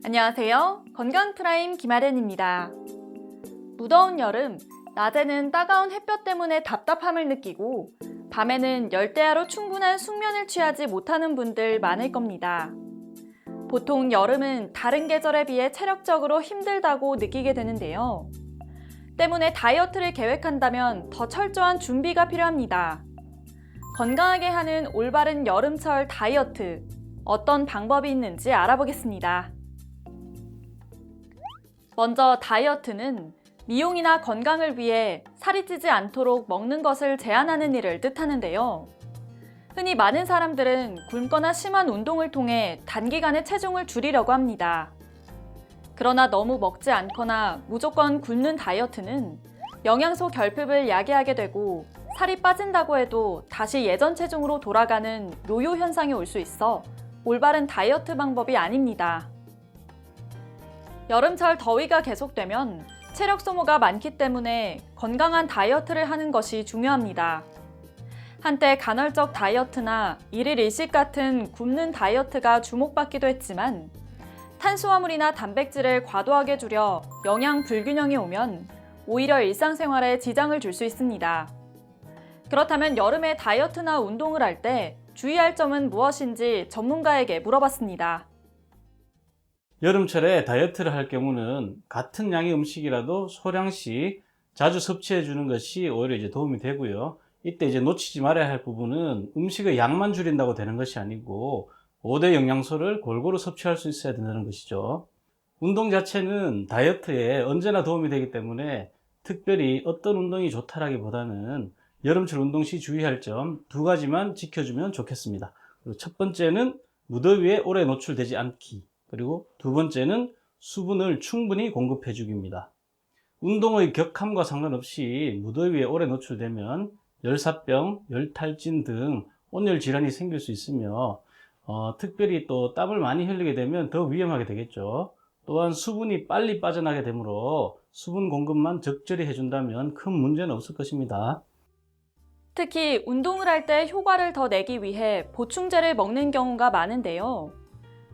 안녕하세요. 건강프라임 김아련입니다. 무더운 여름, 낮에는 따가운 햇볕 때문에 답답함을 느끼고 밤에는 열대야로 충분한 숙면을 취하지 못하는 분들 많을 겁니다. 보통 여름은 다른 계절에 비해 체력적으로 힘들다고 느끼게 되는데요. 때문에 다이어트를 계획한다면 더 철저한 준비가 필요합니다. 건강하게 하는 올바른 여름철 다이어트, 어떤 방법이 있는지 알아보겠습니다. 먼저 다이어트는 미용이나 건강을 위해 살이 찌지 않도록 먹는 것을 제한하는 일을 뜻하는데요. 흔히 많은 사람들은 굶거나 심한 운동을 통해 단기간에 체중을 줄이려고 합니다. 그러나 너무 먹지 않거나 무조건 굶는 다이어트는 영양소 결핍을 야기하게 되고 살이 빠진다고 해도 다시 예전 체중으로 돌아가는 요요 현상이 올 수 있어 올바른 다이어트 방법이 아닙니다. 여름철 더위가 계속되면 체력 소모가 많기 때문에 건강한 다이어트를 하는 것이 중요합니다. 한때 간헐적 다이어트나 일일 일식 같은 굶는 다이어트가 주목받기도 했지만 탄수화물이나 단백질을 과도하게 줄여 영양 불균형이 오면 오히려 일상생활에 지장을 줄 수 있습니다. 그렇다면 여름에 다이어트나 운동을 할 때 주의할 점은 무엇인지 전문가에게 물어봤습니다. 여름철에 다이어트를 할 경우는 같은 양의 음식이라도 소량씩 자주 섭취해 주는 것이 오히려 도움이 되고요. 이때 놓치지 말아야 할 부분은 음식의 양만 줄인다고 되는 것이 아니고 5대 영양소를 골고루 섭취할 수 있어야 된다는 것이죠. 운동 자체는 다이어트에 언제나 도움이 되기 때문에 특별히 어떤 운동이 좋다라기보다는 여름철 운동 시 주의할 점 두 가지만 지켜주면 좋겠습니다. 그리고 첫 번째는 무더위에 오래 노출되지 않기, 그리고 두 번째는 수분을 충분히 공급해 주기입니다. 운동의 격함과 상관없이 무더위에 오래 노출되면 열사병, 열탈진 등 온열 질환이 생길 수 있으며 특별히 또 땀을 많이 흘리게 되면 더 위험하게 되겠죠. 또한 수분이 빨리 빠져나게 되므로 수분 공급만 적절히 해준다면 큰 문제는 없을 것입니다. 특히 운동을 할 때 효과를 더 내기 위해 보충제를 먹는 경우가 많은데요.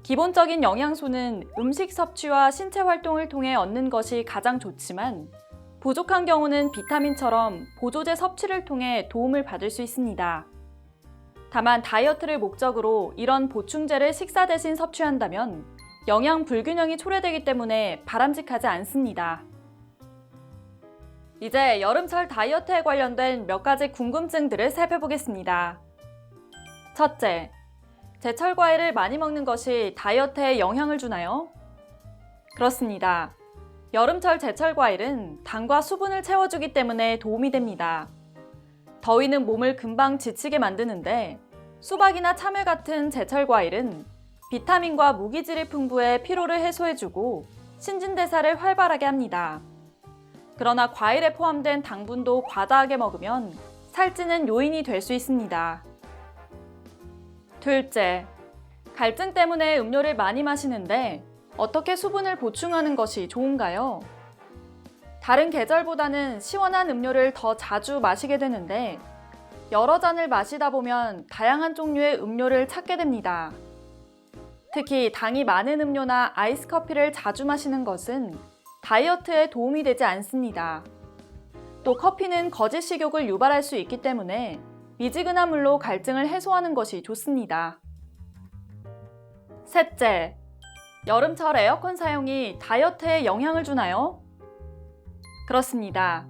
기본적인 영양소는 음식 섭취와 신체 활동을 통해 얻는 것이 가장 좋지만 부족한 경우는 비타민처럼 보조제 섭취를 통해 도움을 받을 수 있습니다. 다만 다이어트를 목적으로 이런 보충제를 식사 대신 섭취한다면 영양 불균형이 초래되기 때문에 바람직하지 않습니다. 이제 여름철 다이어트에 관련된 몇 가지 궁금증들을 살펴보겠습니다. 첫째, 제철 과일을 많이 먹는 것이 다이어트에 영향을 주나요? 그렇습니다. 여름철 제철 과일은 당과 수분을 채워주기 때문에 도움이 됩니다. 더위는 몸을 금방 지치게 만드는데 수박이나 참외 같은 제철 과일은 비타민과 무기질이 풍부해 피로를 해소해주고 신진대사를 활발하게 합니다. 그러나 과일에 포함된 당분도 과다하게 먹으면 살찌는 요인이 될 수 있습니다. 둘째, 갈증 때문에 음료를 많이 마시는데 어떻게 수분을 보충하는 것이 좋은가요? 다른 계절보다는 시원한 음료를 더 자주 마시게 되는데 여러 잔을 마시다 보면 다양한 종류의 음료를 찾게 됩니다. 특히 당이 많은 음료나 아이스 커피를 자주 마시는 것은 다이어트에 도움이 되지 않습니다. 또 커피는 거짓 식욕을 유발할 수 있기 때문에 미지근한 물로 갈증을 해소하는 것이 좋습니다. 셋째, 여름철 에어컨 사용이 다이어트에 영향을 주나요? 그렇습니다.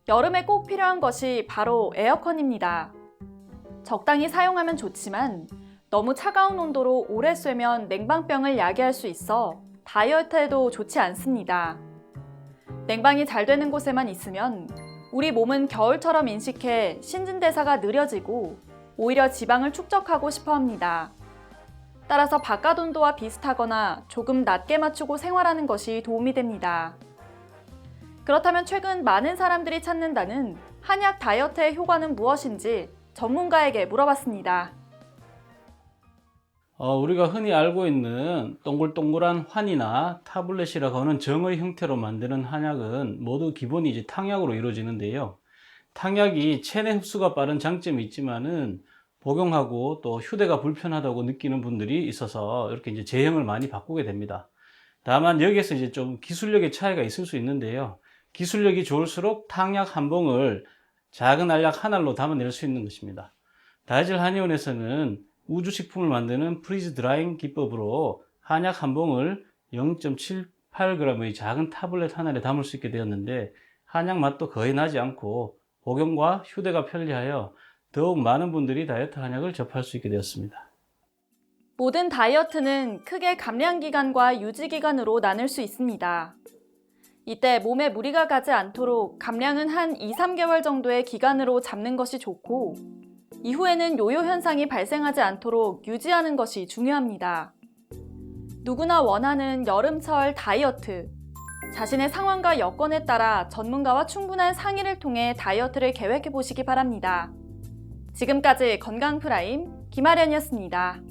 여름에 꼭 필요한 것이 바로 에어컨입니다. 적당히 사용하면 좋지만 너무 차가운 온도로 오래 쐬면 냉방병을 야기할 수 있어 다이어트에도 좋지 않습니다. 냉방이 잘 되는 곳에만 있으면 우리 몸은 겨울처럼 인식해 신진대사가 느려지고 오히려 지방을 축적하고 싶어 합니다. 따라서 바깥 온도와 비슷하거나 조금 낮게 맞추고 생활하는 것이 도움이 됩니다. 그렇다면 최근 많은 사람들이 찾는다는 한약 다이어트의 효과는 무엇인지 전문가에게 물어봤습니다. 우리가 흔히 알고 있는 동글동글한 환이나 타블렛이라고 하는 정의 형태로 만드는 한약은 모두 기본이 탕약으로 이루어지는데요. 탕약이 체내 흡수가 빠른 장점이 있지만은 복용하고 또 휴대가 불편하다고 느끼는 분들이 있어서 이렇게 제형을 많이 바꾸게 됩니다. 다만 여기에서 이제 좀 기술력의 차이가 있을 수 있는데요. 기술력이 좋을수록 탕약 한 봉을 작은 알약 한 알로 담아낼 수 있는 것입니다. 다이젤 한의원에서는 우주식품을 만드는 프리즈 드라잉 기법으로 한약 한 봉을 0.78g의 작은 타블렛 하나에 담을 수 있게 되었는데, 한약 맛도 거의 나지 않고 복용과 휴대가 편리하여 더욱 많은 분들이 다이어트 한약을 접할 수 있게 되었습니다. 모든 다이어트는 크게 감량 기간과 유지 기간으로 나눌 수 있습니다. 이때 몸에 무리가 가지 않도록 감량은 한 2-3개월 정도의 기간으로 잡는 것이 좋고, 이후에는 요요 현상이 발생하지 않도록 유지하는 것이 중요합니다. 누구나 원하는 여름철 다이어트. 자신의 상황과 여건에 따라 전문가와 충분한 상의를 통해 다이어트를 계획해 보시기 바랍니다. 지금까지 건강 프라임 김아련이었습니다.